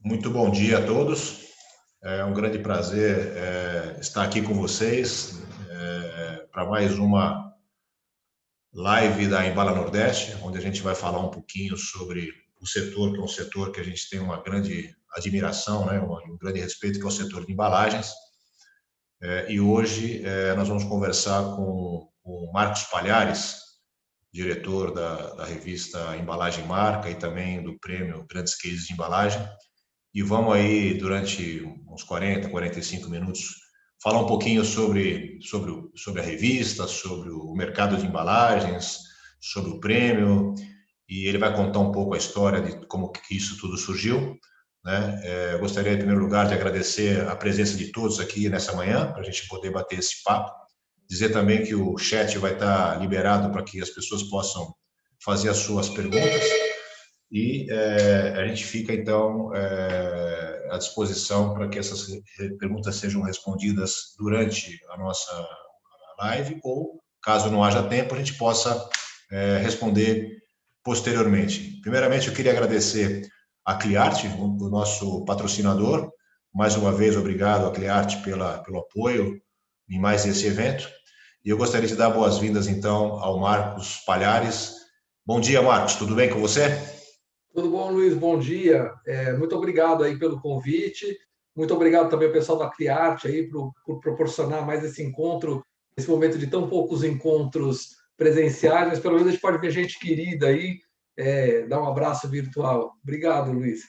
Muito bom dia a todos. É um grande prazer estar aqui com vocês para mais uma live da Embala Nordeste, onde a gente vai falar um pouquinho sobre o setor, que é um setor que a gente tem uma grande admiração, né, um grande respeito, que é o setor de embalagens. E hoje nós vamos conversar com o Marcos Palhares, diretor da revista Embalagem Marca e também do prêmio Grandes Cases de Embalagem. E vamos aí, durante uns 40, 45 minutos, falar um pouquinho sobre a revista, sobre o mercado de embalagens, sobre o prêmio, e ele vai contar um pouco a história de como que isso tudo surgiu, né? Eu gostaria, em primeiro lugar, de agradecer a presença de todos aqui nessa manhã, para a gente poder bater esse papo. Dizer também que o chat vai estar liberado para que as pessoas possam fazer as suas perguntas. E a gente fica, então, à disposição para que essas perguntas sejam respondidas durante a nossa live ou, caso não haja tempo, a gente possa responder posteriormente. Primeiramente, eu queria agradecer a Cliart, o nosso patrocinador. Mais uma vez, obrigado a Cliart pelo apoio em mais esse evento. E eu gostaria de dar boas-vindas, então, ao Marcos Palhares. Bom dia, Marcos. Tudo bem com você? Tudo bom, Luiz? Bom dia. Muito obrigado aí pelo convite. Muito obrigado também ao pessoal da Criarte aí por proporcionar mais esse encontro, esse momento de tão poucos encontros presenciais, mas pelo menos a gente pode ver gente querida aí, dar um abraço virtual. Obrigado, Luiz.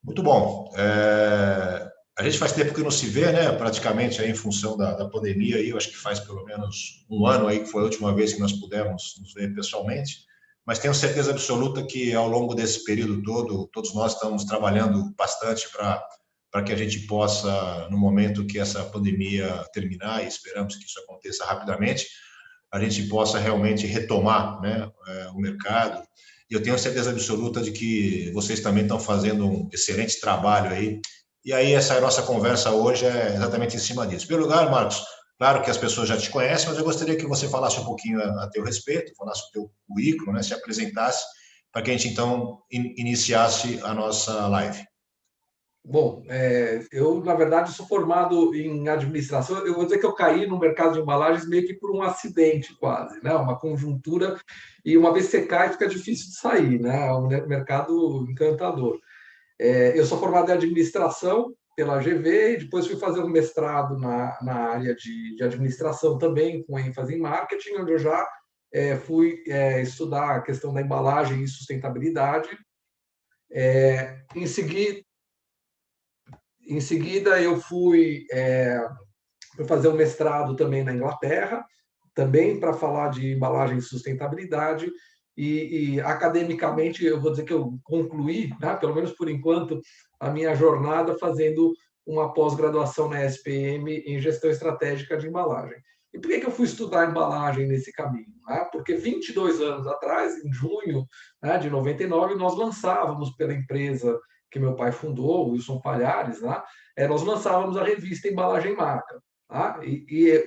Muito bom. A gente faz tempo que não se vê, né? Praticamente aí em função da pandemia, aí, eu acho que faz pelo menos um ano aí que foi a última vez que nós pudemos nos ver pessoalmente. Mas tenho certeza absoluta que ao longo desse período todo, todos nós estamos trabalhando bastante para que a gente possa, no momento que essa pandemia terminar, e esperamos que isso aconteça rapidamente, a gente possa realmente retomar, né, o mercado. E eu tenho certeza absoluta de que vocês também estão fazendo um excelente trabalho aí. E aí essa nossa conversa hoje é exatamente em cima disso. Em primeiro lugar, Marcos, claro que as pessoas já te conhecem, mas eu gostaria que você falasse um pouquinho a teu respeito, falasse o teu currículo, né, se apresentasse, para que a gente então iniciasse a nossa live. Bom, eu, na verdade, sou formado em administração. Eu vou dizer que eu caí no mercado de embalagens meio que por um acidente, quase, né? Uma conjuntura. E uma vez que você cai, fica difícil de sair, né? É um mercado encantador. Eu sou formado em administração pela GV e depois fui fazer um mestrado na área de administração também, com ênfase em marketing, onde eu já fui estudar a questão da embalagem e sustentabilidade. Em seguida, eu fui fazer um mestrado também na Inglaterra, também para falar de embalagem e sustentabilidade. E academicamente, eu vou dizer que eu concluí, né, pelo menos por enquanto, a minha jornada fazendo uma pós-graduação na SPM em gestão estratégica de embalagem. E por que eu fui estudar embalagem nesse caminho? Porque 22 anos atrás, em junho, né, de 99, nós lançávamos pela empresa que meu pai fundou, Wilson Palhares, né, nós lançávamos a revista Embalagem Marca. E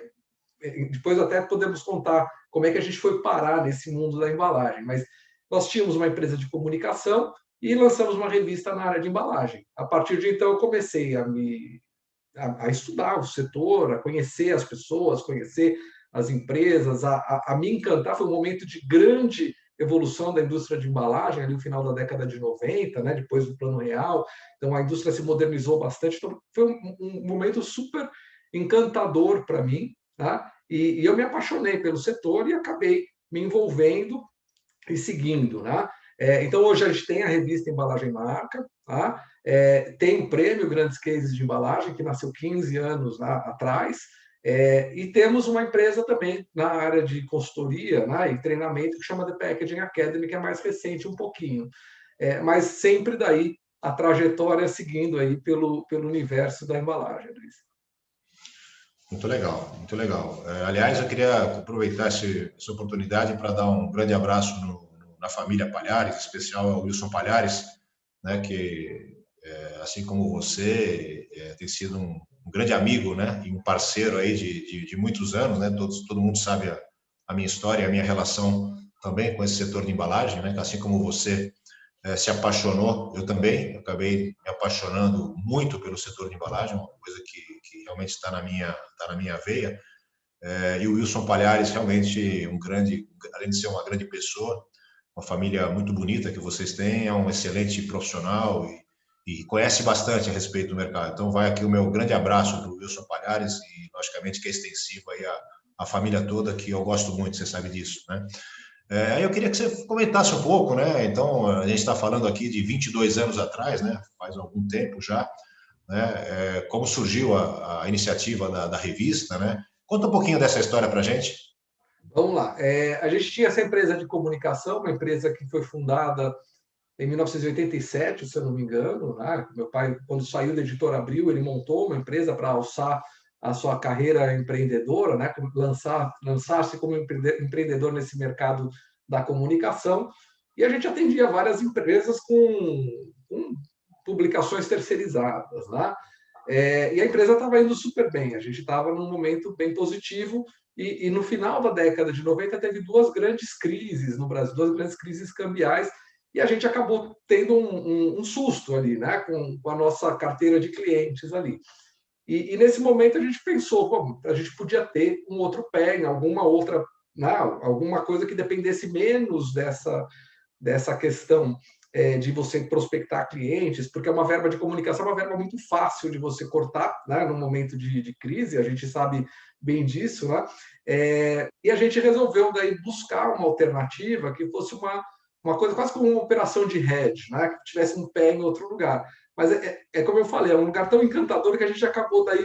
depois até podemos contar como é que a gente foi parar nesse mundo da embalagem. Mas nós tínhamos uma empresa de comunicação e lançamos uma revista na área de embalagem. A partir de então, eu comecei a estudar o setor, a conhecer as pessoas, conhecer as empresas, a me encantar. Foi um momento de grande evolução da indústria de embalagem, ali no final da década de 90, né, depois do Plano Real. Então, a indústria se modernizou bastante. Então, foi um momento super encantador para mim, tá? E eu me apaixonei pelo setor e acabei me envolvendo e seguindo, né? Então, hoje a gente tem a revista Embalagem Marca, tá? Tem o prêmio Grandes Cases de Embalagem, que nasceu 15 anos atrás, e temos uma empresa também na área de consultoria, né, e treinamento que chama The Packaging Academy, que é mais recente um pouquinho. Mas sempre daí a trajetória seguindo aí pelo universo da embalagem, Luiz. Muito legal, muito legal. Aliás, eu queria aproveitar essa oportunidade para dar um grande abraço na família Palhares, em especial ao Wilson Palhares, né, que, assim como você, tem sido um grande amigo, né, e um parceiro aí de muitos anos, né, todo mundo sabe a minha história, a minha relação também com esse setor de embalagem, né, assim como você, se apaixonou, eu também, eu acabei me apaixonando muito pelo setor de embalagem, uma coisa que realmente está na minha veia. E o Wilson Palhares, realmente além de ser uma grande pessoa, uma família muito bonita que vocês têm, é um excelente profissional e conhece bastante a respeito do mercado. Então, vai aqui o meu grande abraço para o Wilson Palhares e, logicamente, que é extensivo aí a família toda, que eu gosto muito, você sabe disso, né? Aí eu queria que você comentasse um pouco, né? Então, a gente está falando aqui de 22 anos atrás, né? Faz algum tempo já, né? Como surgiu a iniciativa da revista, né? Conta um pouquinho dessa história para a gente. Vamos lá. A gente tinha essa empresa de comunicação, uma empresa que foi fundada em 1987, se eu não me engano, né? Meu pai, quando saiu da Editora Abril, ele montou uma empresa para alçar a sua carreira empreendedora, né? Lançar-se como empreendedor nesse mercado da comunicação. E a gente atendia várias empresas com publicações terceirizadas, né? E a empresa estava indo super bem, a gente estava num momento bem positivo, e no final da década de 90 teve duas grandes crises no Brasil, duas grandes crises cambiais, e a gente acabou tendo um susto ali, né, com a nossa carteira de clientes ali. E nesse momento a gente pensou, pô, a gente podia ter um outro pé em alguma outra, né, alguma coisa que dependesse menos dessa questão de você prospectar clientes, porque é uma verba de comunicação, é uma verba muito fácil de você cortar, né, no momento de crise, a gente sabe bem disso, né? E a gente resolveu daí buscar uma alternativa que fosse uma coisa quase como uma operação de hedge, né, que tivesse um pé em outro lugar. Mas como eu falei, é um lugar tão encantador que a gente acabou daí,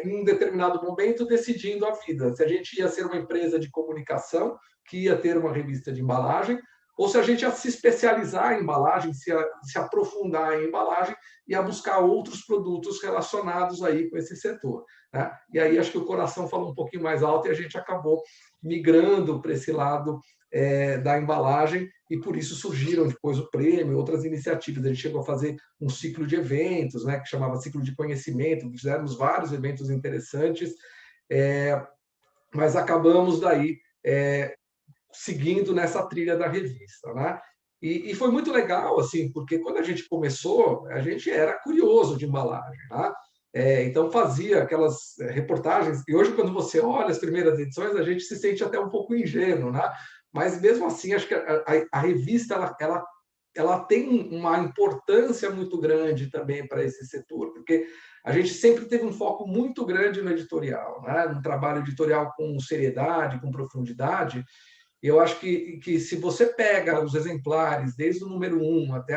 em um determinado momento, decidindo a vida. Se a gente ia ser uma empresa de comunicação, que ia ter uma revista de embalagem, ou se a gente ia se especializar em embalagem, se aprofundar em embalagem e a buscar outros produtos relacionados aí com esse setor, né? E aí acho que o coração falou um pouquinho mais alto e a gente acabou migrando para esse lado da embalagem, e por isso surgiram depois o prêmio, outras iniciativas. A gente chegou a fazer um ciclo de eventos, né, que chamava Ciclo de Conhecimento, fizemos vários eventos interessantes, mas acabamos daí seguindo nessa trilha da revista, né? E foi muito legal, assim, porque quando a gente começou, a gente era curioso de embalagem, né? Então fazia aquelas reportagens, e hoje quando você olha as primeiras edições, a gente se sente até um pouco ingênuo, né? Mas mesmo assim, acho que a revista ela tem uma importância muito grande também para esse setor, porque a gente sempre teve um foco muito grande no editorial, né? Um trabalho editorial com seriedade, com profundidade. E eu acho que se você pega os exemplares, desde o número 1 até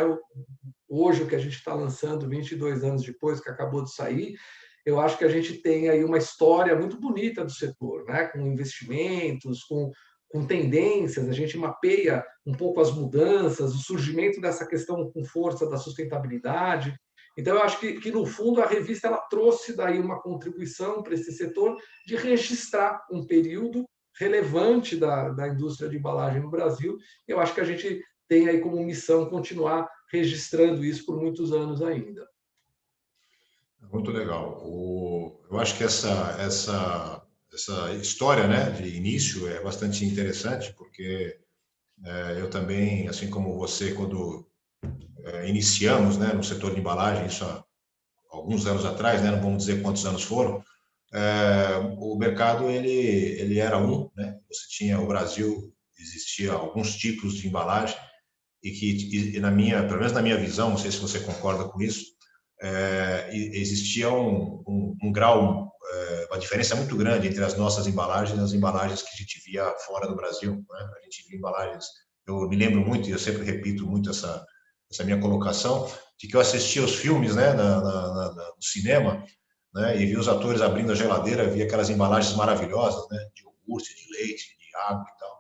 hoje, o que a gente está lançando, 22 anos depois, que acabou de sair, eu acho que a gente tem aí uma história muito bonita do setor, né? Com investimentos, com tendências, a gente mapeia um pouco as mudanças, o surgimento dessa questão com força da sustentabilidade. Então, eu acho que no fundo, a revista ela trouxe daí uma contribuição para esse setor de registrar um período relevante da indústria de embalagem no Brasil. Eu acho que a gente tem aí como missão continuar registrando isso por muitos anos ainda. Muito legal. Eu acho que essa história, né, de início é bastante interessante, porque eu também, assim como você, quando iniciamos, né, no setor de embalagem, isso há alguns anos atrás, né, não vamos dizer quantos anos foram, o mercado ele era né? Você tinha o Brasil, existia alguns tipos de embalagem e que pelo menos na minha visão, não sei se você concorda com isso, existia um grau, uma diferença muito grande entre as nossas embalagens e as embalagens que a gente via fora do Brasil, né? A gente via embalagens, eu me lembro muito e eu sempre repito muito essa minha colocação de que eu assistia os filmes, né, no cinema, né, e vi os atores abrindo a geladeira, via aquelas embalagens maravilhosas, né, de iogurte, de leite, de água e tal.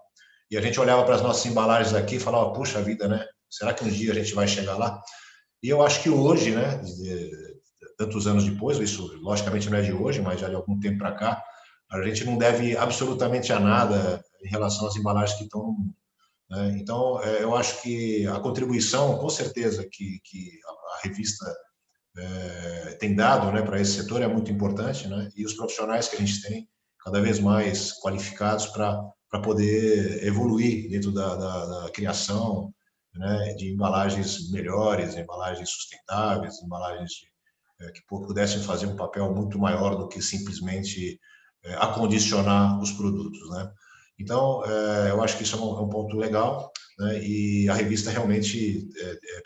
E a gente olhava para as nossas embalagens aqui e falava, puxa vida, né? Será que um dia a gente vai chegar lá? E eu acho que hoje, né, tantos anos depois, isso logicamente não é de hoje, mas já de algum tempo para cá, a gente não deve absolutamente a nada em relação às embalagens que estão no mundo, né? Então, eu acho que a contribuição, com certeza, que a revista tem dado, né, para esse setor é muito importante, né? E os profissionais que a gente tem cada vez mais qualificados para poder evoluir dentro da criação né, de embalagens melhores, embalagens sustentáveis, embalagens que pudessem fazer um papel muito maior do que simplesmente acondicionar os produtos, né? Então, eu acho que isso é um ponto legal, né? E a revista realmente,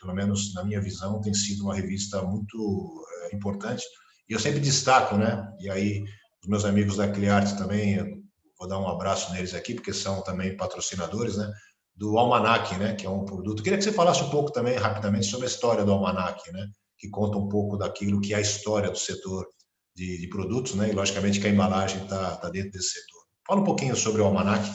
pelo menos na minha visão, tem sido uma revista muito importante. E eu sempre destaco, né? E aí, os meus amigos da Cliarte também, eu vou dar um abraço neles aqui, porque são também patrocinadores, né? Do Almanac, né? Que é um produto. Queria que você falasse um pouco também, rapidamente, sobre a história do Almanac, né? Que conta um pouco daquilo que é a história do setor de produtos, né? E logicamente que a embalagem está dentro desse setor. Fala um pouquinho sobre o Almanac.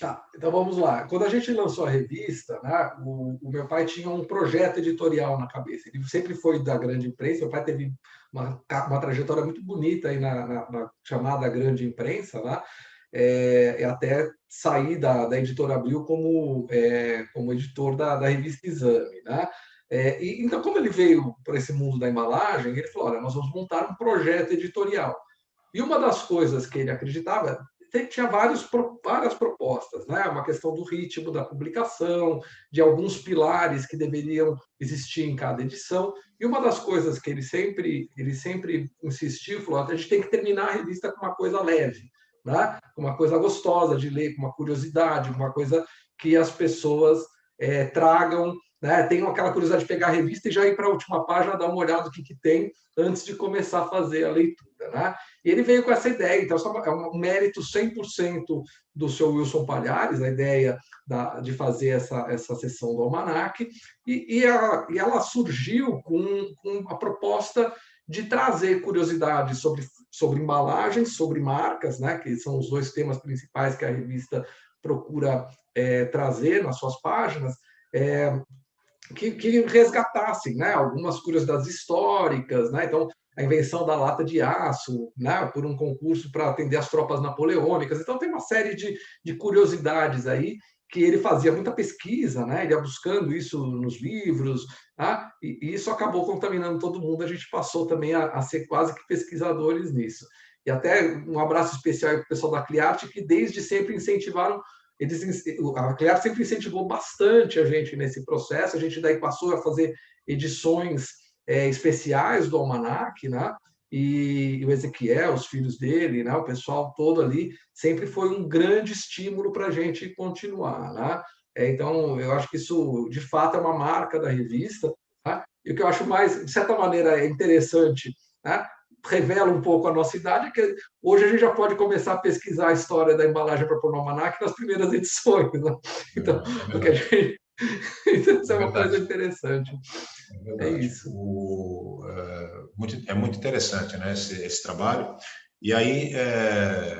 Tá, então vamos lá. Quando a gente lançou a revista, né, o meu pai tinha um projeto editorial na cabeça. Ele sempre foi da grande imprensa. Meu pai teve uma trajetória muito bonita aí na chamada grande imprensa, né? Até sair da Editora Abril como editor da revista Exame, né? Então, como ele veio para esse mundo da embalagem, ele falou: olha, nós vamos montar um projeto editorial. E uma das coisas que ele acreditava, tinha várias propostas, né? Uma questão do ritmo da publicação, de alguns pilares que deveriam existir em cada edição. E uma das coisas que ele sempre insistiu, falou: a gente tem que terminar a revista com uma coisa leve, né? Com uma coisa gostosa de ler, com uma curiosidade, uma coisa que as pessoas tragam, né? Tenham aquela curiosidade de pegar a revista e já ir para a última página, dar uma olhada no que tem antes de começar a fazer a leitura, né? E ele veio com essa ideia, então é um mérito 100% do seu Wilson Palhares, a ideia de fazer essa sessão do Almanac, e ela surgiu com a proposta de trazer curiosidades sobre embalagens, sobre marcas, né, que são os dois temas principais que a revista procura trazer nas suas páginas, que resgatassem, né, algumas curiosidades históricas, né? Então, a invenção da lata de aço, né, por um concurso para atender as tropas napoleônicas. Então, tem uma série de curiosidades aí que ele fazia muita pesquisa, né? Ele ia buscando isso nos livros, tá? E isso acabou contaminando todo mundo. A gente passou também a ser quase que pesquisadores nisso. E até um abraço especial para o pessoal da Cliarte, que desde sempre incentivaram a Cliarte sempre incentivou bastante a gente nesse processo. A gente daí passou a fazer edições especiais do Almanac, né? E o Ezequiel, os filhos dele, né? O pessoal todo ali, sempre foi um grande estímulo para a gente continuar, né? Então, eu acho que isso, de fato, é uma marca da revista. Tá? E o que eu acho mais, de certa maneira, interessante, né? Revela um pouco a nossa idade, que hoje a gente já pode começar a pesquisar a história da embalagem para pôr no almanac nas primeiras edições. Né? Então, porque a gente... então, isso é uma coisa interessante. É É verdade. isso. É muito interessante, né, esse trabalho. E aí,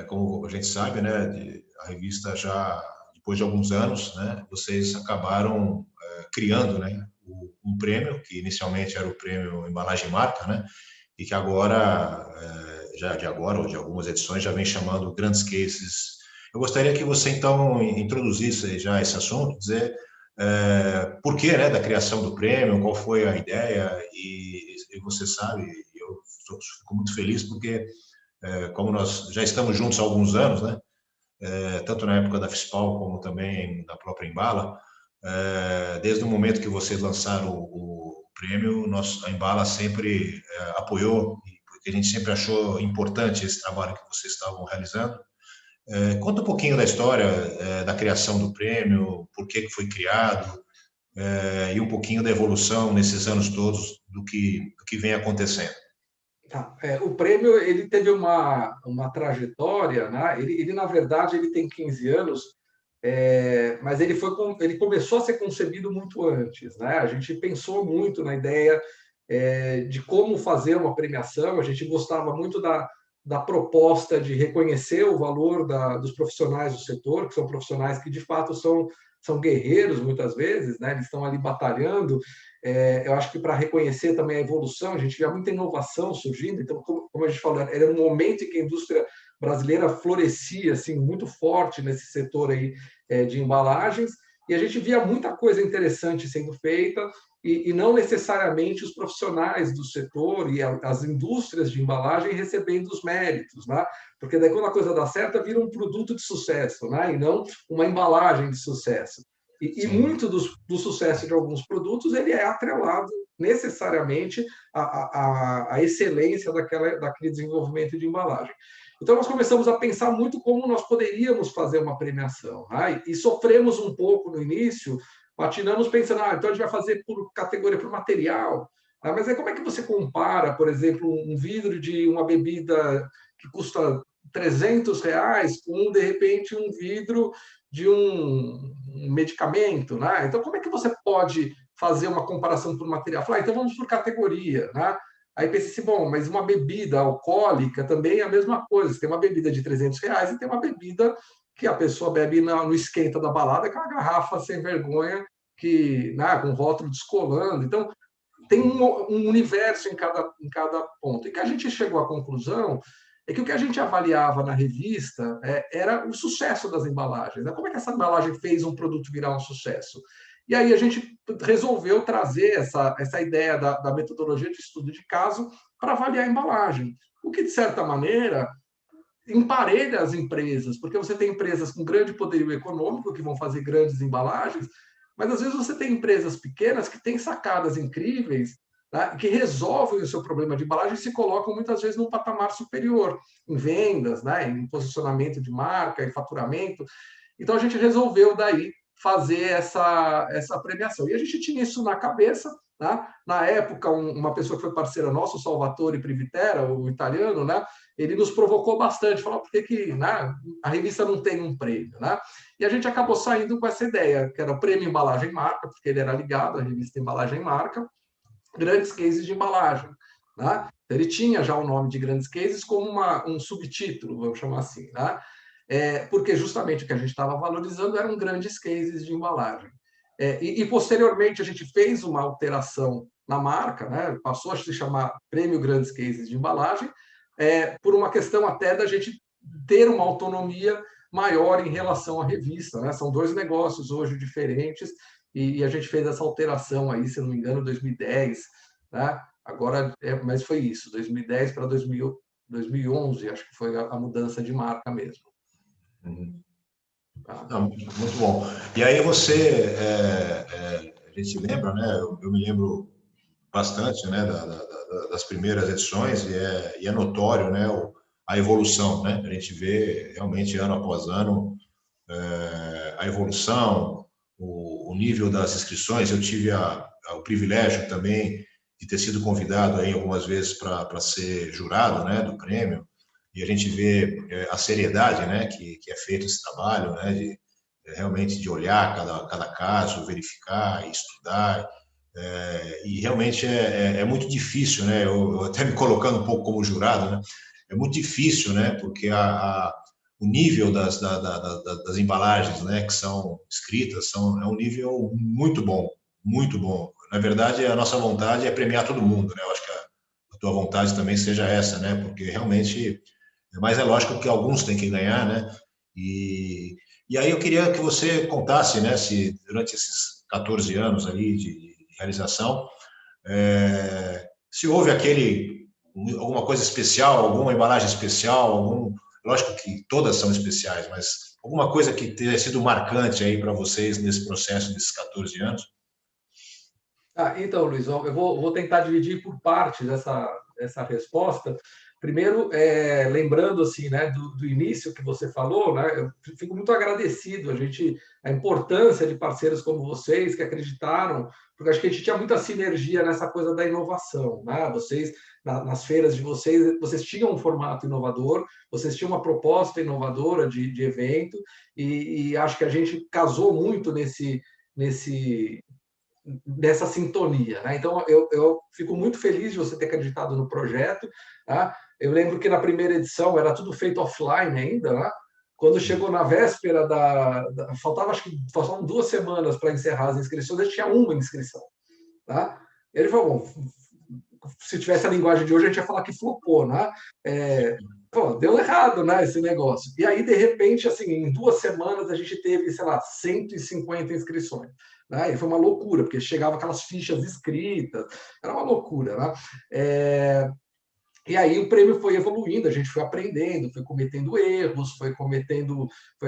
como a gente sabe, né, a revista já, depois de alguns anos, né, vocês acabaram criando, né, um prêmio, que inicialmente era o prêmio Embalagem Marca, né, e que agora, já de agora, ou de algumas edições, já vem chamando Grandes Cases. Eu gostaria que você, então, introduzisse já esse assunto, dizer por que, né, da criação do prêmio, qual foi a ideia, e você sabe, eu fico muito feliz porque, como nós já estamos juntos há alguns anos, né, tanto na época da FISPAL como também da própria Embala, desde o momento que vocês lançaram o prêmio, a Embala sempre apoiou, porque a gente sempre achou importante esse trabalho que vocês estavam realizando. Conta um pouquinho da história da criação do prêmio, por que foi criado, e um pouquinho da evolução nesses anos todos do que vem acontecendo. Tá. O prêmio ele teve uma trajetória, né? Na verdade, ele tem 15 anos, mas ele começou a ser concebido muito antes, né? A gente pensou muito na ideia de como fazer uma premiação. A gente gostava muito da proposta de reconhecer o valor dos profissionais do setor, que são profissionais que de fato são guerreiros muitas vezes, né? Eles estão ali batalhando. Eu acho que para reconhecer também a evolução, a gente vê muita inovação surgindo. Então, como a gente falou, era um momento em que a indústria brasileira florescia assim muito forte nesse setor aí de embalagens, e a gente via muita coisa interessante sendo feita, e não necessariamente os profissionais do setor e as indústrias de embalagem recebendo os méritos, né? Porque daí quando a coisa dá certo, vira um produto de sucesso, né? E não uma embalagem de sucesso. E muito do sucesso de alguns produtos ele é atrelado necessariamente à excelência daquele desenvolvimento de embalagem. Então, nós começamos a pensar muito como nós poderíamos fazer uma premiação. Né? E sofremos um pouco no início, patinamos pensando, então a gente vai fazer por categoria, por material. Mas aí como é que você compara, por exemplo, um vidro de uma bebida que custa R$ 300 com, de repente, um vidro de um medicamento? Né? Então, como é que você pode fazer uma comparação por material? Falar, então vamos por categoria. Né? Aí pensei assim, bom, mas uma bebida alcoólica também é a mesma coisa. Você tem uma bebida de R$ 300 e tem uma bebida que a pessoa bebe no esquenta da balada, com a garrafa sem vergonha, com rótulo descolando. Então, tem um universo em cada ponto. E que a gente chegou à conclusão é que o que a gente avaliava na revista era o sucesso das embalagens. Né? Como é que essa embalagem fez um produto virar um sucesso? E aí a gente resolveu trazer essa ideia da metodologia de estudo de caso para avaliar a embalagem. O que, de certa maneira, emparelha as empresas, porque você tem empresas com grande poderio econômico que vão fazer grandes embalagens, mas às vezes você tem empresas pequenas que têm sacadas incríveis, tá? Que resolvem o seu problema de embalagem e se colocam muitas vezes num patamar superior, em vendas, né? Em posicionamento de marca, em faturamento. Então a gente resolveu daí fazer essa premiação. E a gente tinha isso na cabeça. Tá? Na época, uma pessoa que foi parceira nossa, o Salvatore Privitera, o italiano, né? Ele nos provocou bastante, falou por que né, a revista não tem um prêmio. Né? E a gente acabou saindo com essa ideia, que era o prêmio Embalagem Marca, porque ele era ligado à revista Embalagem Marca, grandes cases de embalagem. Né? Ele tinha já o nome de grandes cases como um subtítulo, vamos chamar assim. Né? Porque justamente o que a gente estava valorizando eram grandes cases de embalagem. E posteriormente a gente fez uma alteração na marca, né? Passou a se chamar Prêmio Grandes Cases de Embalagem, por uma questão até da gente ter uma autonomia maior em relação à revista. Né? São dois negócios hoje diferentes e a gente fez essa alteração aí, se não me engano, em 2010. Né? Agora, mas foi isso, 2010 para 2011, acho que foi a mudança de marca mesmo. Uhum. Muito bom. E aí você, a gente lembra, né? Eu me lembro bastante, né, das primeiras edições e é notório, né, a evolução, né? A gente vê realmente ano após ano a evolução, o nível das inscrições. Eu tive o privilégio também de ter sido convidado aí algumas vezes para ser jurado, né, do prêmio. E a gente vê a seriedade, né, que é feito esse trabalho, né, realmente de olhar cada caso, verificar, estudar. E realmente é muito difícil, né? Eu até me colocando um pouco como jurado, né? É muito difícil, né? Porque o nível das embalagens, né, que são escritas, é um nível muito bom, muito bom. Na verdade, a nossa vontade é premiar todo mundo, né? Eu acho que a tua vontade também seja essa, né? Porque realmente, mas é lógico que alguns têm que ganhar, né? E aí eu queria que você contasse, né, se durante esses 14 anos ali de realização, se houve alguma coisa especial, alguma embalagem especial, lógico que todas são especiais, mas alguma coisa que tenha sido marcante aí para vocês nesse processo desses 14 anos? Então, Luiz, eu vou tentar dividir por partes essa resposta. Primeiro, lembrando assim, né, do início que você falou, né, eu fico muito agradecido a importância de parceiros como vocês que acreditaram, porque acho que a gente tinha muita sinergia nessa coisa da inovação, né? Vocês nas feiras de vocês tinham um formato inovador, vocês tinham uma proposta inovadora de evento e acho que a gente casou muito nessa sintonia. Né? Então, eu fico muito feliz de você ter acreditado no projeto. Tá? Eu lembro que na primeira edição era tudo feito offline ainda. Né? Quando chegou na véspera faltavam 2 semanas para encerrar as inscrições, eu tinha uma inscrição. Tá? Ele falou, bom, se tivesse a linguagem de hoje, a gente ia falar que flopou. Né? Deu errado, né, esse negócio. E aí, de repente, assim, em 2 semanas, a gente teve, sei lá, 150 inscrições. Né? E foi uma loucura, porque chegava aquelas fichas escritas, era uma loucura. Né? E aí o prêmio foi evoluindo, a gente foi aprendendo, foi cometendo erros, foi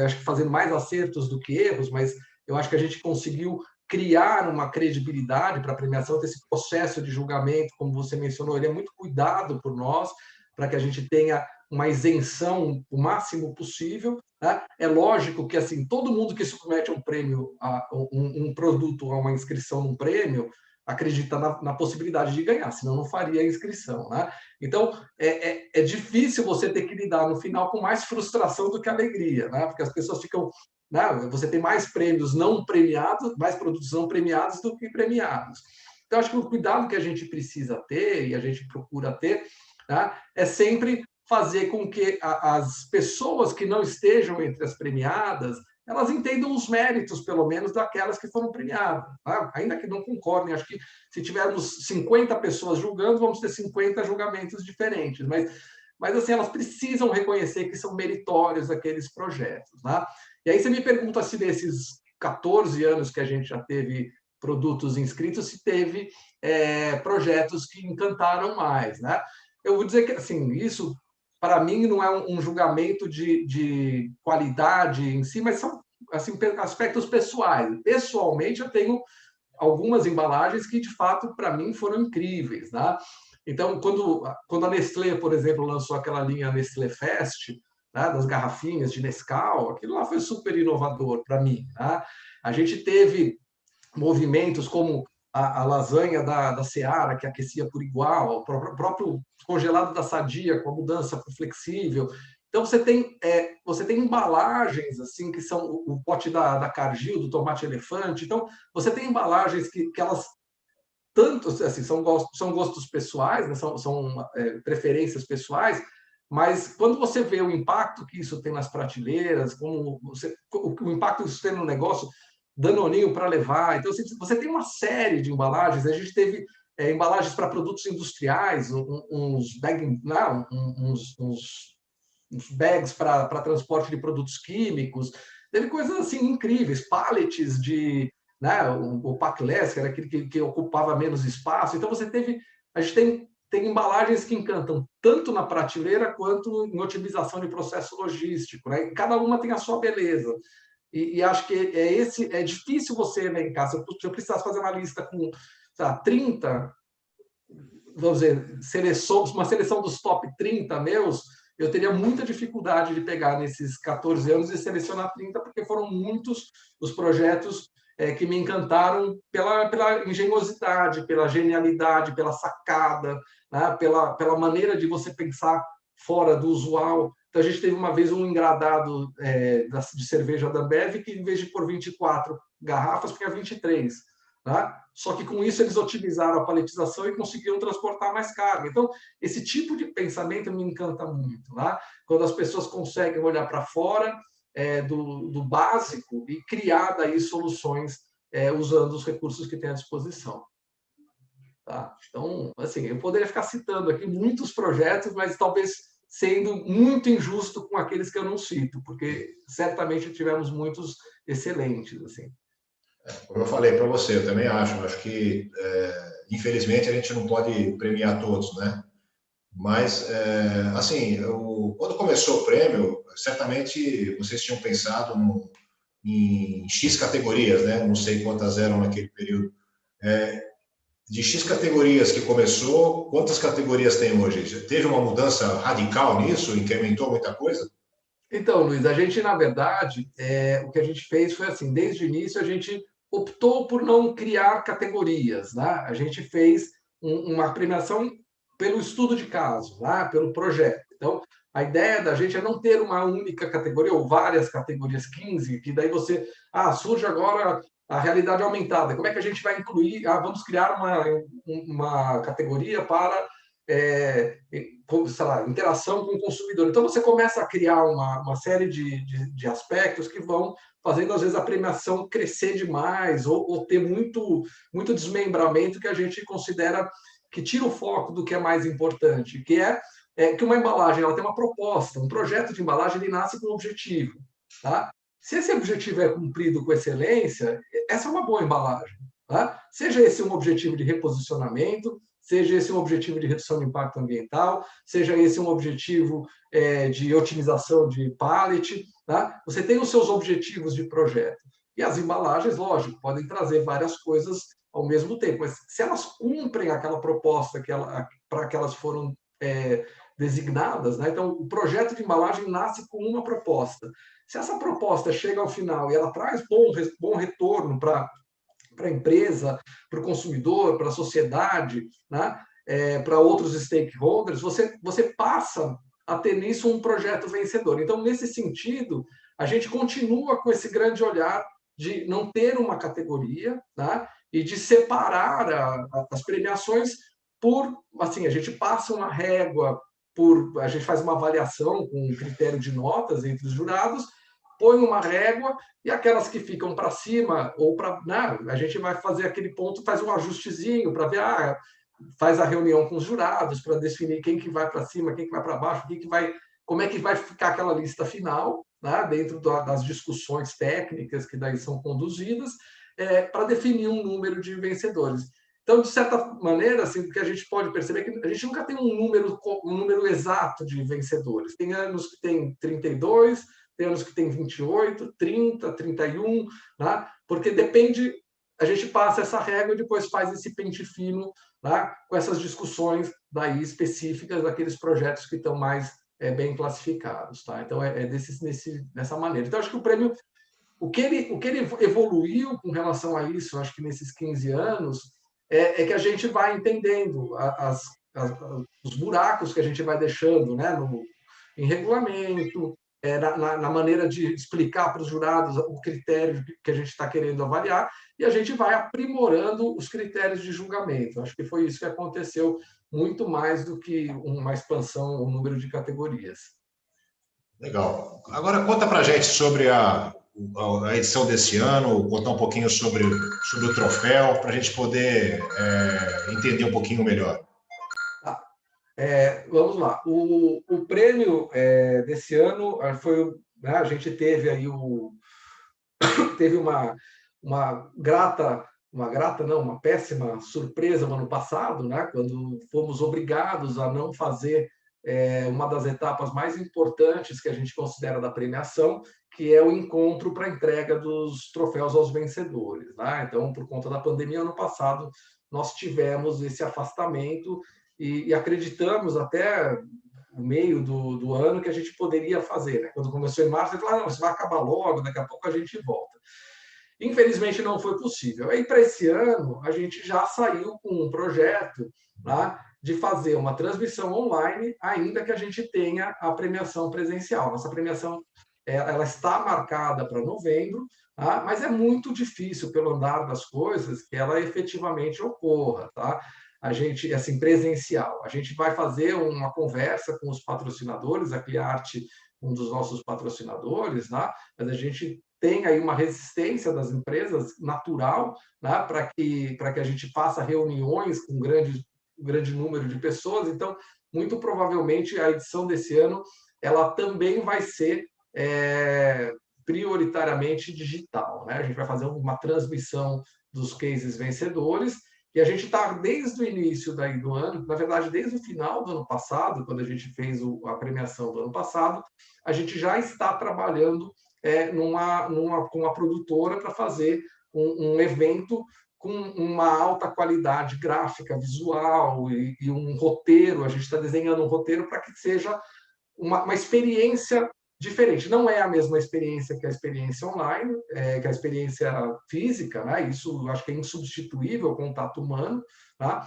acho que fazendo mais acertos do que erros, mas Eu acho que a gente conseguiu criar uma credibilidade para a premiação, esse processo de julgamento, como você mencionou, ele é muito cuidado por nós, para que a gente tenha uma isenção o máximo possível. Né? É lógico que assim todo mundo que submete um prêmio, um produto a uma inscrição num prêmio, acredita na possibilidade de ganhar, senão não faria a inscrição. Né? Então, é difícil você ter que lidar no final com mais frustração do que alegria, né? Porque as pessoas ficam... Né? Você tem mais prêmios não premiados, mais produtos não premiados do que premiados. Então, acho que o cuidado que a gente precisa ter, e a gente procura ter, tá? É sempre fazer com que as pessoas que não estejam entre as premiadas, elas entendam os méritos, pelo menos, daquelas que foram premiadas. Tá? Ainda que não concordem, acho que se tivermos 50 pessoas julgando, vamos ter 50 julgamentos diferentes, mas assim, elas precisam reconhecer que são meritórios aqueles projetos. Tá? E aí você me pergunta se desses 14 anos que a gente já teve produtos inscritos, se teve projetos que encantaram mais. Né? Eu vou dizer que assim, isso, para mim, não é um julgamento de qualidade em si, mas são assim, aspectos pessoais. Pessoalmente, eu tenho algumas embalagens que, de fato, para mim, foram incríveis. Né? Então, quando a Nestlé, por exemplo, lançou aquela linha Nestlé Fest, né, das garrafinhas de Nescau, aquilo lá foi super inovador para mim. Né? A gente teve movimentos como a lasanha da Seara, que aquecia por igual, o próprio congelado da Sadia, com a mudança para o flexível. Então, você tem embalagens assim que são o pote da Cargill, do tomate elefante. Então, você tem embalagens que elas tanto assim, são gostos pessoais, né? são preferências pessoais, mas quando você vê o impacto que isso tem nas prateleiras, o impacto que isso tem no negócio, danoninho para levar. Então, você tem uma série de embalagens. A gente teve embalagens para produtos industriais, uns bags para transporte de produtos químicos. Teve coisas assim incríveis, pallets de... Né, o packless, que era aquele que ocupava menos espaço. Então, a gente tem embalagens que encantam tanto na prateleira quanto em otimização de processo logístico. Né? E cada uma tem a sua beleza. E acho que é difícil você elencar. Se eu precisasse fazer uma lista com 30, vamos dizer, uma seleção dos top 30 meus, eu teria muita dificuldade de pegar nesses 14 anos e selecionar 30, porque foram muitos os projetos que me encantaram pela engenhosidade, pela genialidade, pela sacada, né? pela maneira de você pensar fora do usual. Então, a gente teve uma vez um engradado de cerveja da Ambev que, em vez de pôr 24 garrafas, punha 23. Né? Só que, com isso, eles otimizaram a paletização e conseguiram transportar mais carga. Então, esse tipo de pensamento me encanta muito. Né? Quando as pessoas conseguem olhar para fora do básico e criar daí soluções usando os recursos que tem à disposição. Tá? Então, assim, eu poderia ficar citando aqui muitos projetos, mas talvez sendo muito injusto com aqueles que eu não cito, porque certamente tivemos muitos excelentes. Assim. Como eu falei para você, eu também acho que, infelizmente, a gente não pode premiar todos, né? Mas, assim, quando começou o prêmio, certamente vocês tinham pensado em X categorias, né? Não sei quantas eram naquele período. De X categorias que começou, quantas categorias tem hoje? Teve uma mudança radical nisso? Incrementou muita coisa? Então, Luiz, a gente, na verdade, o que a gente fez foi assim, desde o início a gente optou por não criar categorias, né? A gente fez uma premiação pelo estudo de caso, né? Pelo projeto. Então, a ideia da gente é não ter uma única categoria ou várias categorias, 15, que daí surge agora a realidade aumentada. Como é que a gente vai incluir? Vamos criar uma categoria para sei lá, interação com o consumidor. Então, você começa a criar uma série de aspectos que vão fazendo, às vezes, a premiação crescer demais ou ter muito desmembramento que a gente considera que tira o foco do que é mais importante, que que uma embalagem ela tem uma proposta, um projeto de embalagem ele nasce com um objetivo. Tá? Se esse objetivo é cumprido com excelência, essa é uma boa embalagem. Tá? Seja esse um objetivo de reposicionamento, seja esse um objetivo de redução de impacto ambiental, seja esse um objetivo de otimização de pallet. Tá? Você tem os seus objetivos de projeto. E as embalagens, lógico, podem trazer várias coisas ao mesmo tempo, mas se elas cumprem aquela proposta para que elas foram designadas, né? Então, o projeto de embalagem nasce com uma proposta. Se essa proposta chega ao final e ela traz bom retorno para a empresa, para o consumidor, para a sociedade, né? Para outros stakeholders, você passa a ter nisso um projeto vencedor. Então, nesse sentido, a gente continua com esse grande olhar de não ter uma categoria, né? E de separar as premiações por, assim, a gente passa uma régua, a gente faz uma avaliação com um critério de notas entre os jurados, põe uma régua e aquelas que ficam para cima ou para, né, a gente vai fazer aquele ponto, faz um ajustezinho para ver, faz a reunião com os jurados para definir quem que vai para cima, quem que vai para baixo, como é que vai ficar aquela lista final, né, dentro das discussões técnicas que daí são conduzidas, para definir um número de vencedores. Então, de certa maneira, assim, o que a gente pode perceber é que a gente nunca tem um número exato de vencedores. Tem anos que tem 32, tem anos que tem 28, 30, 31, né? Porque depende, a gente passa essa régua e depois faz esse pente fino, né? Com essas discussões daí específicas daqueles projetos que estão mais bem classificados. Tá? Então, dessa maneira. Então, acho que o prêmio, o que ele evoluiu com relação a isso, acho que nesses 15 anos, que a gente vai entendendo os buracos que a gente vai deixando, né, em regulamento, na maneira de explicar para os jurados o critério que a gente está querendo avaliar, e a gente vai aprimorando os critérios de julgamento. Acho que foi isso que aconteceu, muito mais do que uma expansão, um número de categorias. Legal. Agora conta para a gente sobre a edição desse ano, contar um pouquinho sobre o troféu, para a gente poder entender um pouquinho melhor. Vamos lá. O prêmio desse ano foi, né, a gente teve aí teve uma péssima surpresa no ano passado, né, quando fomos obrigados a não fazer uma das etapas mais importantes que a gente considera da premiação, que é o encontro para a entrega dos troféus aos vencedores. Né? Então, por conta da pandemia, ano passado, nós tivemos esse afastamento e acreditamos até no meio do ano que a gente poderia fazer. Né? Quando começou em março, a gente falou, não, isso vai acabar logo, daqui a pouco a gente volta. Infelizmente, não foi possível. Aí, para esse ano, a gente já saiu com um projeto, tá, de fazer uma transmissão online, ainda que a gente tenha a premiação presencial. Nossa premiação ela está marcada para novembro, tá? Mas é muito difícil, pelo andar das coisas, que ela efetivamente ocorra. Tá? A gente, assim, presencial. A gente vai fazer uma conversa com os patrocinadores, a Cliarte, um dos nossos patrocinadores, tá? Mas a gente tem aí uma resistência das empresas natural, né? Para que a gente faça reuniões com grande número de pessoas. Então, muito provavelmente, a edição desse ano ela também vai ser prioritariamente digital. Né? A gente vai fazer uma transmissão dos cases vencedores e a gente está desde o início do ano, na verdade, desde o final do ano passado, quando a gente fez a premiação do ano passado, a gente já está trabalhando com uma produtora para fazer um evento com uma alta qualidade gráfica, visual e um roteiro. A gente está desenhando um roteiro para que seja uma experiência diferente. Não é a mesma experiência que a experiência online, que a experiência física, né? Isso eu acho que é insubstituível, o contato humano, tá?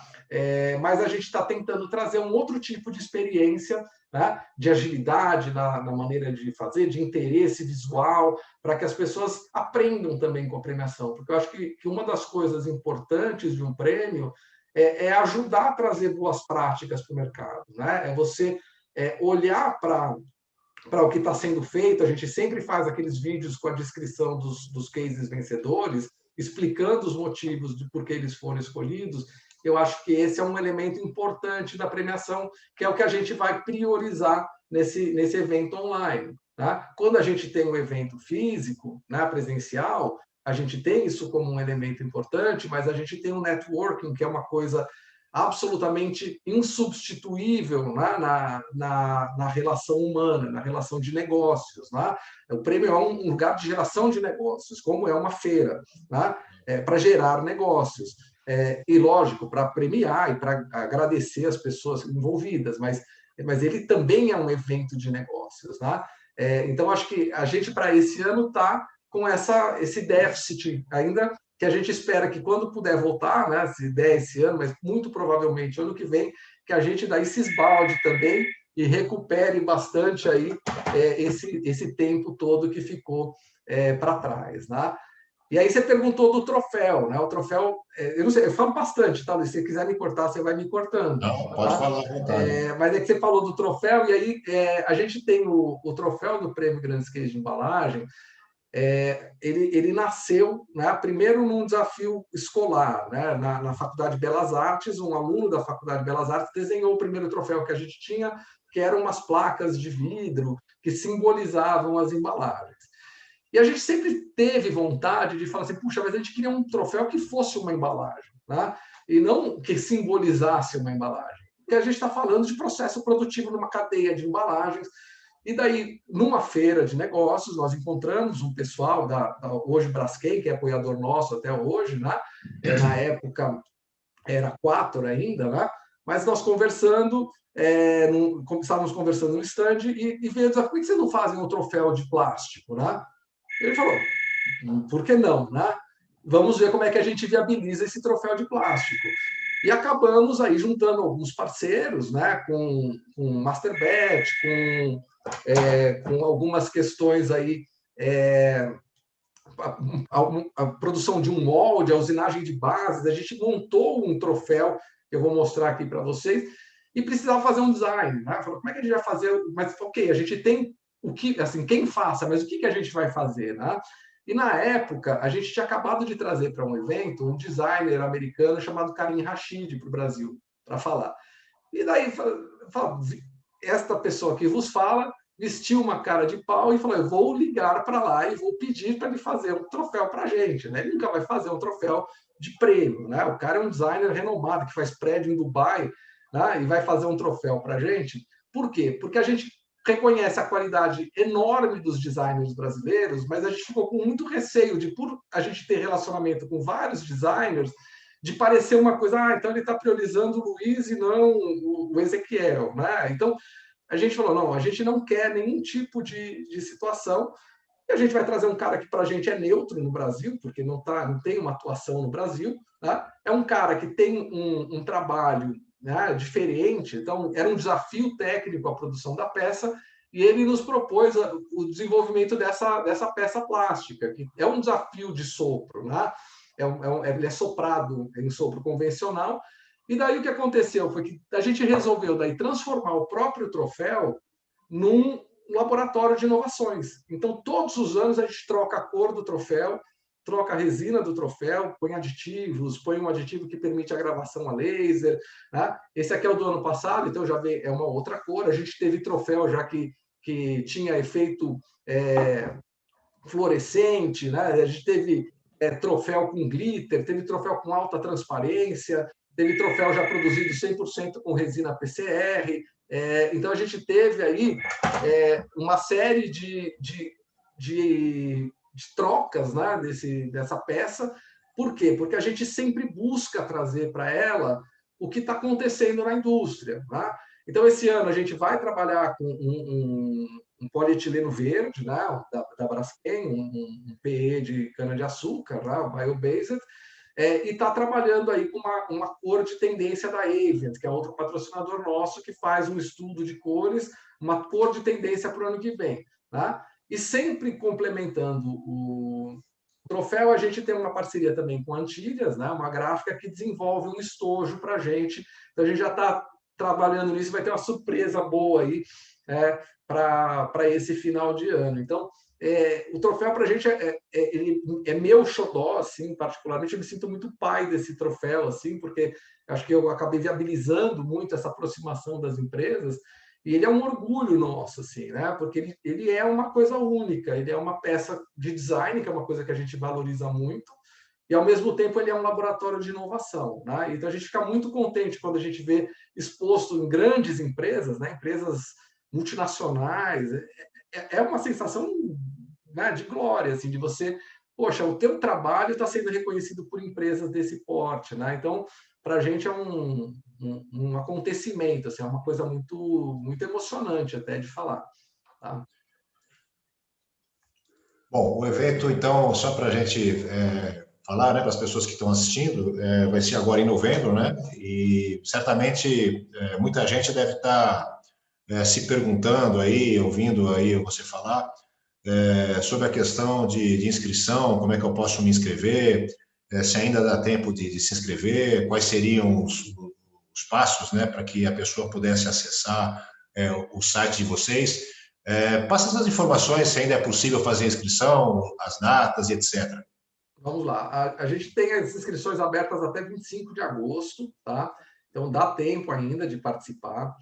Mas a gente está tentando trazer um outro tipo de experiência, né? De agilidade na maneira de fazer, de interesse visual, para que as pessoas aprendam também com a premiação. Porque eu acho que uma das coisas importantes de um prêmio é ajudar a trazer boas práticas para o mercado, né? É você olhar para o que está sendo feito. A gente sempre faz aqueles vídeos com a descrição dos cases vencedores, explicando os motivos de por que eles foram escolhidos. Eu acho que esse é um elemento importante da premiação, que é o que a gente vai priorizar nesse evento online. Tá? Quando a gente tem um evento físico, né, presencial, a gente tem isso como um elemento importante, mas a gente tem um networking, que é uma coisa absolutamente insubstituível, né, na relação humana, na relação de negócios. Né? O prêmio é um lugar de geração de negócios, como é uma feira, né? Para gerar negócios. E, lógico, para premiar e para agradecer as pessoas envolvidas, mas ele também é um evento de negócios. Né? Então, acho que a gente, para esse ano, está com esse déficit ainda, que a gente espera que, quando puder voltar, né, se der esse ano, mas muito provavelmente ano que vem, que a gente daí se esbalde também e recupere bastante aí esse tempo todo que ficou para trás. Né? E aí você perguntou do troféu, né? O troféu, eu não sei, eu falo bastante, tá? Se você quiser me cortar, você vai me cortando. Não, pode Tá? falar à vontade. Mas é que você falou do troféu, e aí a gente tem o troféu do Prêmio Grandes Queijos de Embalagem. Ele nasceu, né, primeiro num desafio escolar, né, na Faculdade de Belas Artes. Um aluno da Faculdade de Belas Artes desenhou o primeiro troféu que a gente tinha, que eram umas placas de vidro que simbolizavam as embalagens. E a gente sempre teve vontade de falar assim, puxa, mas a gente queria um troféu que fosse uma embalagem, né? E não que simbolizasse uma embalagem. Porque a gente está falando de processo produtivo numa cadeia de embalagens. E daí, numa feira de negócios, nós encontramos um pessoal da hoje Braskem, que é apoiador nosso até hoje, né? Na época era 4 ainda, né? Mas nós conversando, estávamos conversando no stand e veio dizer, por que vocês não fazem um troféu de plástico, né? Ele falou, por que não, né? Vamos ver como é que a gente viabiliza esse troféu de plástico. E acabamos aí juntando alguns parceiros, né, com Masterbet, com algumas questões aí, a produção de um molde, a usinagem de bases. A gente montou um troféu, que eu vou mostrar aqui para vocês, e precisava fazer um design. Né? Falou, como é que a gente vai fazer? Mas, ok, a gente tem o que, assim, quem faça, mas o que a gente vai fazer? Né? E, na época, a gente tinha acabado de trazer para um evento um designer americano chamado Karim Rashid para o Brasil, para falar. E daí, esta pessoa que vos fala vestiu uma cara de pau e falou, eu vou ligar para lá e vou pedir para ele fazer um troféu para a gente. Né? Ele nunca vai fazer um troféu de prêmio. Né? O cara é um designer renomado, que faz prédio em Dubai, né? E vai fazer um troféu para a gente. Por quê? Porque a gente reconhece a qualidade enorme dos designers brasileiros, mas a gente ficou com muito receio de, por a gente ter relacionamento com vários designers, de parecer uma coisa, então ele está priorizando o Luiz e não o Ezequiel. Né? Então, a gente falou, não, a gente não quer nenhum tipo de situação, e a gente vai trazer um cara que para a gente é neutro no Brasil, porque não tem uma atuação no Brasil. Né? É um cara que tem um trabalho, né, diferente. Então, era um desafio técnico a produção da peça, e ele nos propôs o desenvolvimento dessa peça plástica, que é um desafio de sopro. Né? Ele é soprado em sopro convencional. E daí o que aconteceu foi que a gente resolveu daí transformar o próprio troféu num laboratório de inovações. Então, todos os anos a gente troca a cor do troféu, troca a resina do troféu, põe aditivos, põe um aditivo que permite a gravação a laser. Né? Esse aqui é o do ano passado, então já é uma outra cor. A gente teve troféu já que tinha efeito fluorescente, né? A gente teve troféu com glitter, teve troféu com alta transparência, teve troféu já produzido 100% com resina PCR. Então, a gente teve aí uma série de trocas, né, dessa peça. Por quê? Porque a gente sempre busca trazer para ela o que está acontecendo na indústria. Né? Então, esse ano, a gente vai trabalhar com um polietileno verde, né, da Braskem, um PE de cana-de-açúcar, né, bio-based, e está trabalhando aí com uma cor de tendência da Avient, que é outro patrocinador nosso, que faz um estudo de cores, uma cor de tendência para o ano que vem. Né? E sempre complementando o troféu, a gente tem uma parceria também com a Antilhas, né? Uma gráfica que desenvolve um estojo para a gente. Então, a gente já está trabalhando nisso, vai ter uma surpresa boa aí para esse final de ano. Então, o troféu para a gente ele meu xodó, assim, particularmente. Eu me sinto muito pai desse troféu, assim, porque acho que eu acabei viabilizando muito essa aproximação das empresas, e ele é um orgulho nosso, assim, né? Porque ele é uma coisa única, ele é uma peça de design, que é uma coisa que a gente valoriza muito, e, ao mesmo tempo, ele é um laboratório de inovação, né? Então, a gente fica muito contente quando a gente vê exposto em grandes empresas, né? Empresas multinacionais. É uma sensação, né, de glória, assim, de você, poxa, o teu trabalho está sendo reconhecido por empresas desse porte, né? Então, para a gente é um acontecimento, assim, é uma coisa muito emocionante até de falar, tá? Bom, o evento, então, só para a gente falar, né, para as pessoas que estão assistindo, vai ser agora em novembro, né? E certamente muita gente deve estar se perguntando aí, ouvindo aí você falar sobre a questão de inscrição, como é que eu posso me inscrever, se ainda dá tempo de se inscrever, quais seriam os passos, né, para que a pessoa pudesse acessar o site de vocês. Passa essas informações, se ainda é possível fazer a inscrição, as datas e etc. Vamos lá. A gente tem as inscrições abertas até 25 de agosto, tá? Então dá tempo ainda de participar.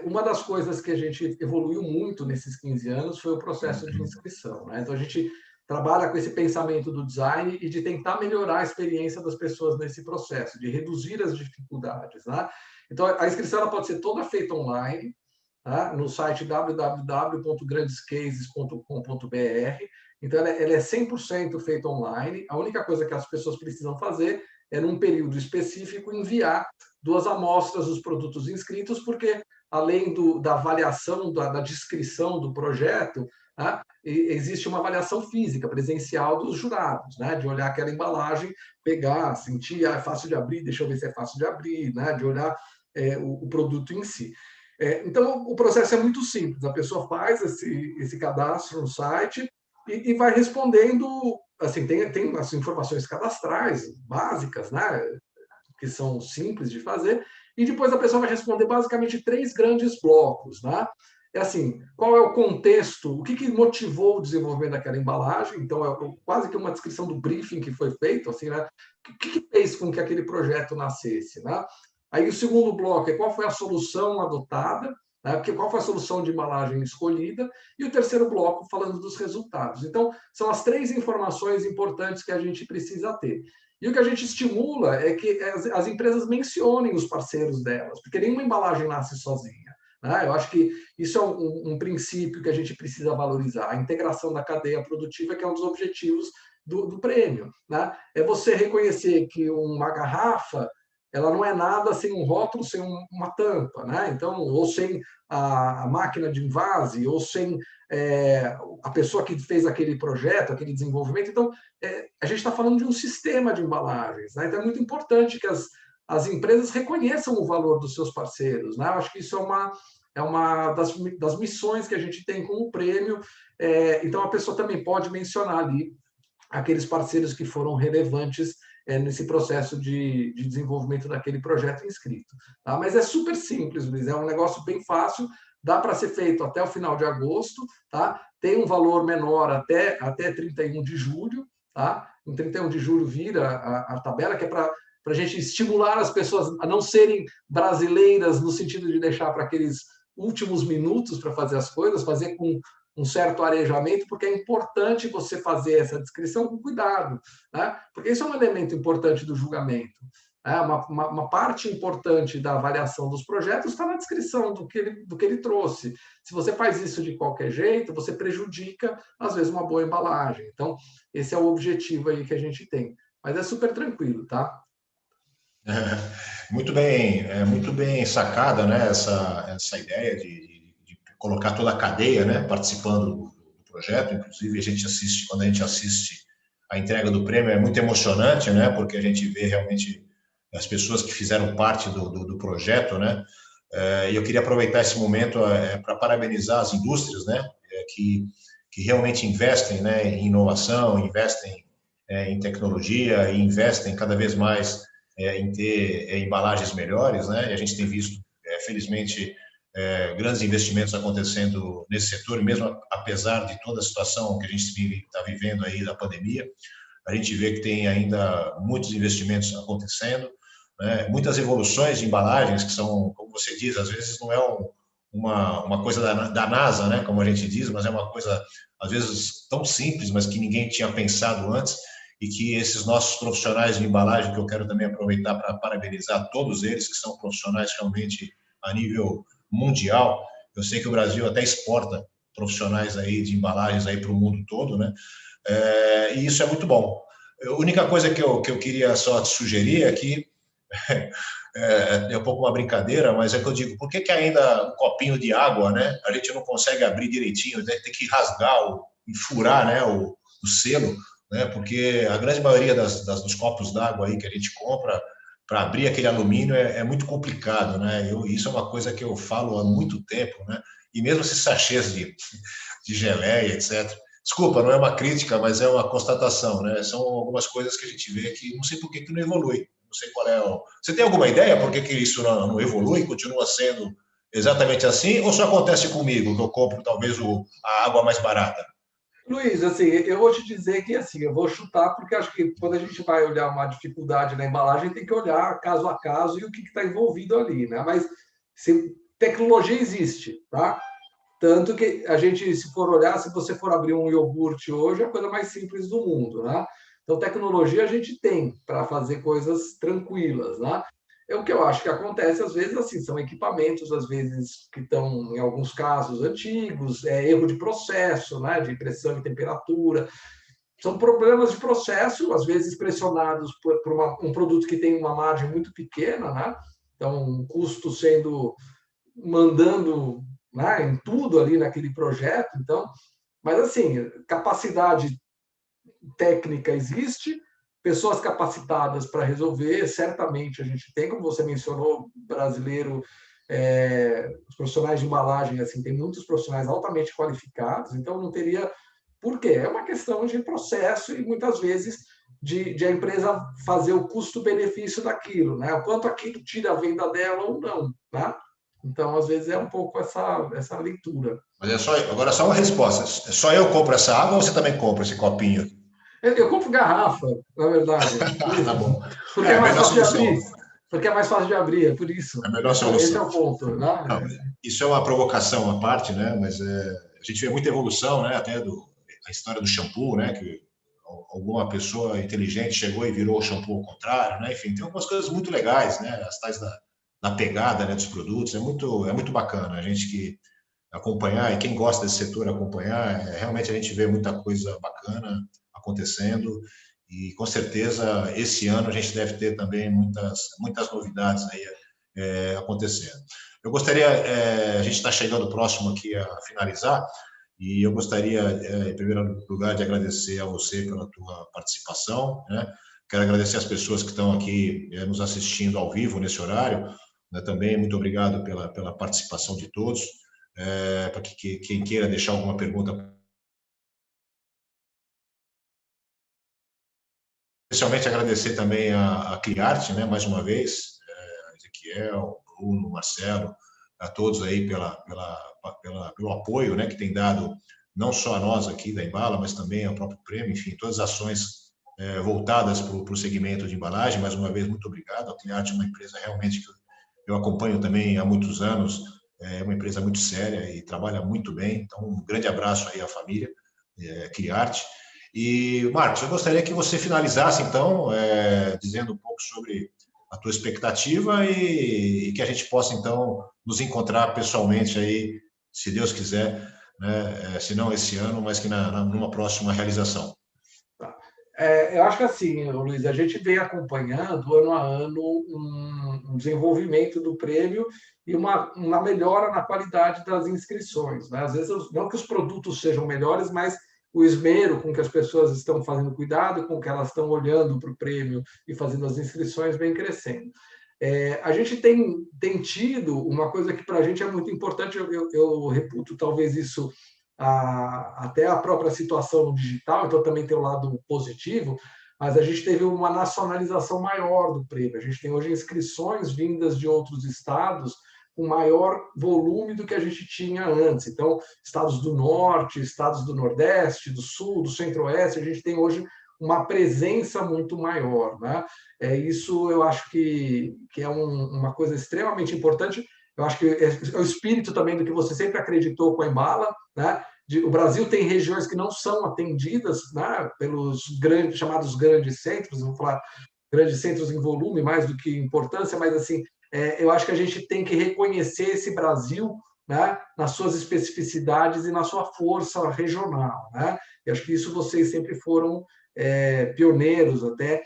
Uma das coisas que a gente evoluiu muito nesses 15 anos foi o processo de inscrição, né? Então a gente trabalha com esse pensamento do design e de tentar melhorar a experiência das pessoas nesse processo, de reduzir as dificuldades, né? Então a inscrição ela pode ser toda feita online, tá? No site www.grandescases.com.br. Então, ela é 100% feita online. A única coisa que as pessoas precisam fazer é, num período específico, enviar 2 amostras dos produtos inscritos, porque, além da avaliação, da descrição do projeto, né, existe uma avaliação física, presencial dos jurados, né, de olhar aquela embalagem, pegar, sentir, é fácil de abrir, deixa eu ver se é fácil de abrir, né, de olhar o produto em si. Então, o processo é muito simples. A pessoa faz esse cadastro no site e vai respondendo. Assim, tem as informações cadastrais básicas, né, que são simples de fazer, e depois a pessoa vai responder basicamente 3 grandes blocos, né? É assim, qual é o contexto, o que motivou o desenvolvimento daquela embalagem? Então, quase que uma descrição do briefing que foi feito, assim, né? O que fez com que aquele projeto nascesse, né? Aí o segundo bloco é qual foi a solução adotada, né? Qual foi a solução de embalagem escolhida, e o terceiro bloco falando dos resultados. Então, são as 3 informações importantes que a gente precisa ter. E o que a gente estimula é que as empresas mencionem os parceiros delas, porque nenhuma embalagem nasce sozinha, né? Eu acho que isso é um princípio que a gente precisa valorizar, a integração da cadeia produtiva, que é um dos objetivos do prêmio, né? É você reconhecer que uma garrafa ela não é nada sem um rótulo, sem uma tampa, né? Então, ou sem a máquina de envase, ou sem a pessoa que fez aquele projeto, aquele desenvolvimento. Então, a gente está falando de um sistema de embalagens, né? Então, é muito importante que as empresas reconheçam o valor dos seus parceiros, né? Eu acho que isso é uma das missões que a gente tem com o prêmio. Então, a pessoa também pode mencionar ali aqueles parceiros que foram relevantes nesse processo de desenvolvimento daquele projeto inscrito. Tá? Mas é super simples, Luiz, é um negócio bem fácil, dá para ser feito até o final de agosto, tá? Tem um valor menor até 31 de julho, tá? Em 31 de julho vira a tabela, que é para a gente estimular as pessoas a não serem brasileiras, no sentido de deixar para aqueles últimos minutos para fazer as coisas, fazer com um certo arejamento, porque é importante você fazer essa descrição com cuidado, né? Porque isso é um elemento importante do julgamento. Né? Uma parte importante da avaliação dos projetos está na descrição do que ele trouxe. Se você faz isso de qualquer jeito, você prejudica, às vezes, uma boa embalagem. Então, esse é o objetivo aí que a gente tem. Mas é super tranquilo, tá? Muito bem sacada, né, essa ideia de colocar toda a cadeia, né, participando do projeto. Inclusive, quando a gente assiste a entrega do prêmio, é muito emocionante, né, porque a gente vê realmente as pessoas que fizeram parte do projeto, né. E eu queria aproveitar esse momento para parabenizar as indústrias, né, que realmente investem, né, em inovação, investem em tecnologia e investem cada vez mais em ter embalagens melhores, né? E a gente tem visto, felizmente, grandes investimentos acontecendo nesse setor, e mesmo apesar de toda a situação que a gente está vivendo aí da pandemia, a gente vê que tem ainda muitos investimentos acontecendo, né? Muitas evoluções de embalagens que são, como você diz, às vezes não é uma coisa da NASA, né? Como a gente diz, mas é uma coisa, às vezes, tão simples, mas que ninguém tinha pensado antes. e que esses nossos profissionais de embalagem, que eu quero também aproveitar para parabenizar todos eles, que são profissionais realmente a nível mundial. Eu sei que o Brasil até exporta profissionais aí de embalagens aí para o mundo todo, né? E isso é muito bom. A única coisa que eu queria só te sugerir é que é um pouco uma brincadeira, mas é que eu digo, por que ainda um copinho de água, né? A gente não consegue abrir direitinho, né? Tem que rasgar e furar, né? O selo, né? Porque a grande maioria dos copos d'água aí que a gente compra para abrir aquele alumínio é muito complicado, né? Isso é uma coisa que eu falo há muito tempo, né? E mesmo esses sachês de geleia, etc. Desculpa, não é uma crítica, mas é uma constatação, né? São algumas coisas que a gente vê que não sei por que não evolui. Não sei qual é o... Você tem alguma ideia por que isso não evolui, continua sendo exatamente assim, ou só acontece comigo, que eu compro talvez a água mais barata? Luiz, assim, eu vou te dizer que assim, eu vou chutar, porque acho que quando a gente vai olhar uma dificuldade na embalagem, tem que olhar caso a caso e o que está envolvido ali, né? Mas tecnologia existe, tá? Tanto que a gente, se for olhar, se você for abrir um iogurte hoje, é a coisa mais simples do mundo, né? Então, tecnologia a gente tem para fazer coisas tranquilas, né? É o que eu acho que acontece, às vezes, assim, são equipamentos, às vezes, que estão, em alguns casos, antigos, erro de processo, né? De pressão e temperatura. São problemas de processo, às vezes pressionados por um produto que tem uma margem muito pequena, né? Então, um custo sendo mandando, né, em tudo ali naquele projeto. Então, mas assim, capacidade técnica existe, pessoas capacitadas para resolver, certamente a gente tem, como você mencionou, brasileiro, os profissionais de embalagem, assim, tem muitos profissionais altamente qualificados, então não teria por quê? É uma questão de processo e muitas vezes de a empresa fazer o custo-benefício daquilo, né? O quanto aquilo tira a venda dela ou não, né? Então, às vezes, é um pouco essa leitura. Mas agora só uma resposta. É só eu compro essa água ou você também compra esse copinho? Eu compro garrafa, na verdade, Tá bom. porque É é a mais melhor fácil de solução. abrir. Porque é mais fácil de abrir, é por isso. É a melhor Esse é solução. o ponto, Não, né? isso é uma provocação à parte, né? Mas a gente vê muita evolução, né? Até a história do shampoo, né? Que alguma pessoa inteligente chegou e virou o shampoo ao contrário, né? Enfim, tem algumas coisas muito legais, né? As tais da pegada, né, dos produtos, é muito bacana. A gente que acompanhar, e quem gosta desse setor acompanhar, realmente a gente vê muita coisa bacana acontecendo, e com certeza esse ano a gente deve ter também muitas novidades aí acontecendo. Eu gostaria, a gente está chegando próximo aqui a finalizar, e eu gostaria, em primeiro lugar, de agradecer a você pela tua participação, né? Quero agradecer as pessoas que estão aqui nos assistindo ao vivo nesse horário, né? Também muito obrigado pela participação de todos. Para que quem queira deixar alguma pergunta, especialmente agradecer também a Criarte, né, mais uma vez, Ezequiel, Bruno, Marcelo, a todos aí pelo apoio, né, que tem dado não só a nós aqui da Embala, mas também ao próprio prêmio, enfim, todas as ações voltadas para o segmento de embalagem. Mais uma vez, muito obrigado. A Criarte é uma empresa realmente que eu acompanho também há muitos anos, é uma empresa muito séria e trabalha muito bem. Então, um grande abraço aí à família Criarte. E, Marcos, eu gostaria que você finalizasse, então, dizendo um pouco sobre a tua expectativa e que a gente possa, então, nos encontrar pessoalmente aí, se Deus quiser, né? Se não esse ano, mas que numa próxima realização. Eu acho que assim, Luiz, a gente vem acompanhando ano a ano um desenvolvimento do prêmio e uma melhora na qualidade das inscrições, né? Às vezes, não que os produtos sejam melhores, mas o esmero com que as pessoas estão fazendo cuidado, com que elas estão olhando para o prêmio e fazendo as inscrições, vem crescendo. A gente tem tido uma coisa que para a gente é muito importante, eu reputo talvez isso até a própria situação digital, então também tem o lado positivo, mas a gente teve uma nacionalização maior do prêmio. A gente tem hoje inscrições vindas de outros estados com maior volume do que a gente tinha antes. Então, estados do Norte, estados do Nordeste, do Sul, do Centro-Oeste, a gente tem hoje uma presença muito maior, né? Isso eu acho que é uma coisa extremamente importante. Eu acho que é o espírito também do que você sempre acreditou com a Embala, né? o Brasil tem regiões que não são atendidas, né, pelos chamados grandes centros, vamos falar grandes centros em volume mais do que importância, mas assim, eu acho que a gente tem que reconhecer esse Brasil, né, nas suas especificidades e na sua força regional, né? E acho que isso vocês sempre foram pioneiros até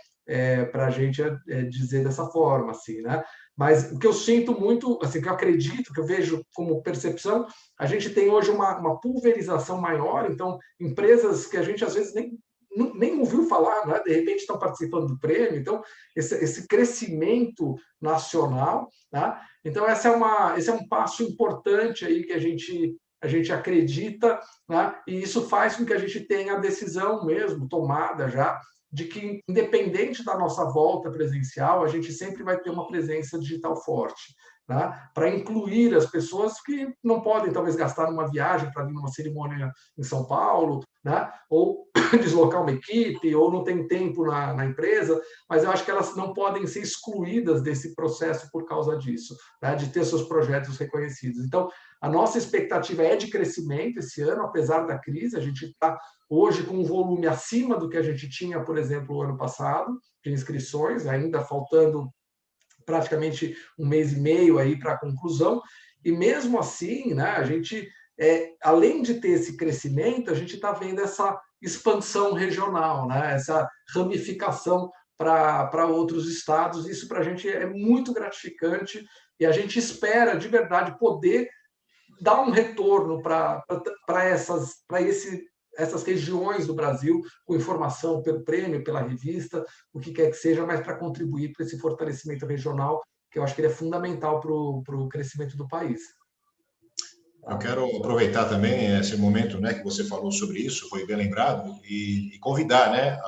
para a gente dizer dessa forma, assim, né? Mas o que eu sinto muito, assim, que eu acredito, que eu vejo como percepção, a gente tem hoje uma pulverização maior, então empresas que a gente às vezes nem ouviu falar, né? De repente estão participando do prêmio, então esse crescimento nacional, tá? Então esse é um passo importante aí que a gente acredita, né? E isso faz com que a gente tenha a decisão mesmo tomada já de que, independente da nossa volta presencial, a gente sempre vai ter uma presença digital forte, né? Para incluir as pessoas que não podem, talvez, gastar numa viagem para vir numa cerimônia em São Paulo, né? Ou deslocar uma equipe, ou não tem tempo na empresa, mas eu acho que elas não podem ser excluídas desse processo por causa disso, né? De ter seus projetos reconhecidos. Então, a nossa expectativa é de crescimento esse ano, apesar da crise. A gente está hoje com um volume acima do que a gente tinha, por exemplo, o ano passado, de inscrições, ainda faltando praticamente um mês e meio aí para a conclusão. E mesmo assim, né, a gente, além de ter esse crescimento, a gente está vendo essa expansão regional, né, essa ramificação para outros estados. Isso para a gente é muito gratificante e a gente espera de verdade poder dar um retorno para essas regiões do Brasil, com informação pelo prêmio, pela revista, o que quer que seja, mas para contribuir para esse fortalecimento regional, que eu acho que ele é fundamental para o crescimento do país. Eu quero aproveitar também esse momento, né, que você falou sobre isso, foi bem lembrado, e convidar, né,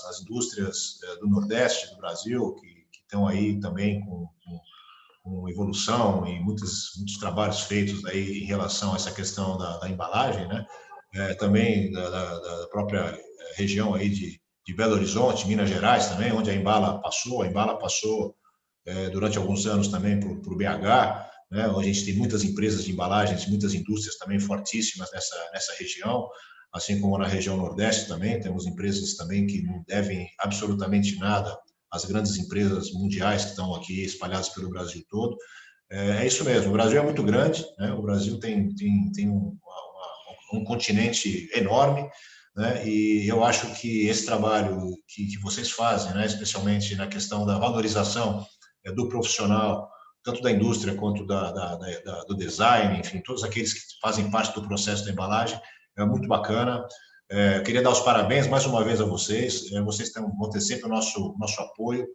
as indústrias do Nordeste do Brasil, que estão aí também com evolução e muitos trabalhos feitos aí em relação a essa questão da embalagem, né? Também da própria região aí de Belo Horizonte, Minas Gerais também, onde a Embala passou durante alguns anos também por BH, né? Onde a gente tem muitas empresas de embalagens, muitas indústrias também fortíssimas nessa região, assim como na região Nordeste também, temos empresas também que não devem absolutamente nada às grandes empresas mundiais que estão aqui espalhadas pelo Brasil todo. É isso mesmo, o Brasil é muito grande, né? O Brasil tem um continente enorme, né? E eu acho que esse trabalho que vocês fazem, né? Especialmente na questão da valorização do profissional, tanto da indústria quanto do design, enfim, todos aqueles que fazem parte do processo da embalagem, é muito bacana. Queria dar os parabéns mais uma vez a vocês. Vocês vão ter sempre o nosso apoio,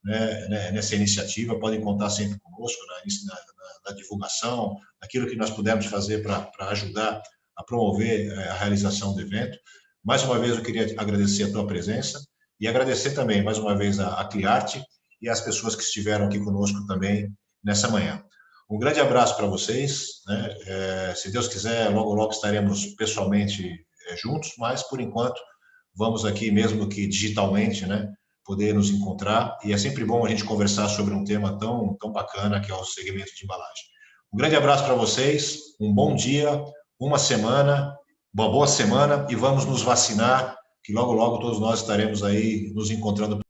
né, nessa iniciativa. Podem contar sempre conosco na divulgação, naquilo que nós pudermos fazer para ajudar a promover a realização do evento. Mais uma vez, eu queria agradecer a tua presença e agradecer também, mais uma vez, a Cliarte e as pessoas que estiveram aqui conosco também nessa manhã. Um grande abraço para vocês, né? Se Deus quiser, logo, logo estaremos pessoalmente juntos, mas, por enquanto, vamos aqui, mesmo que digitalmente, né, poder nos encontrar, e é sempre bom a gente conversar sobre um tema tão bacana que é o segmento de embalagem. Um grande abraço para vocês, um bom dia, uma boa semana, e vamos nos vacinar, que logo, logo todos nós estaremos aí nos encontrando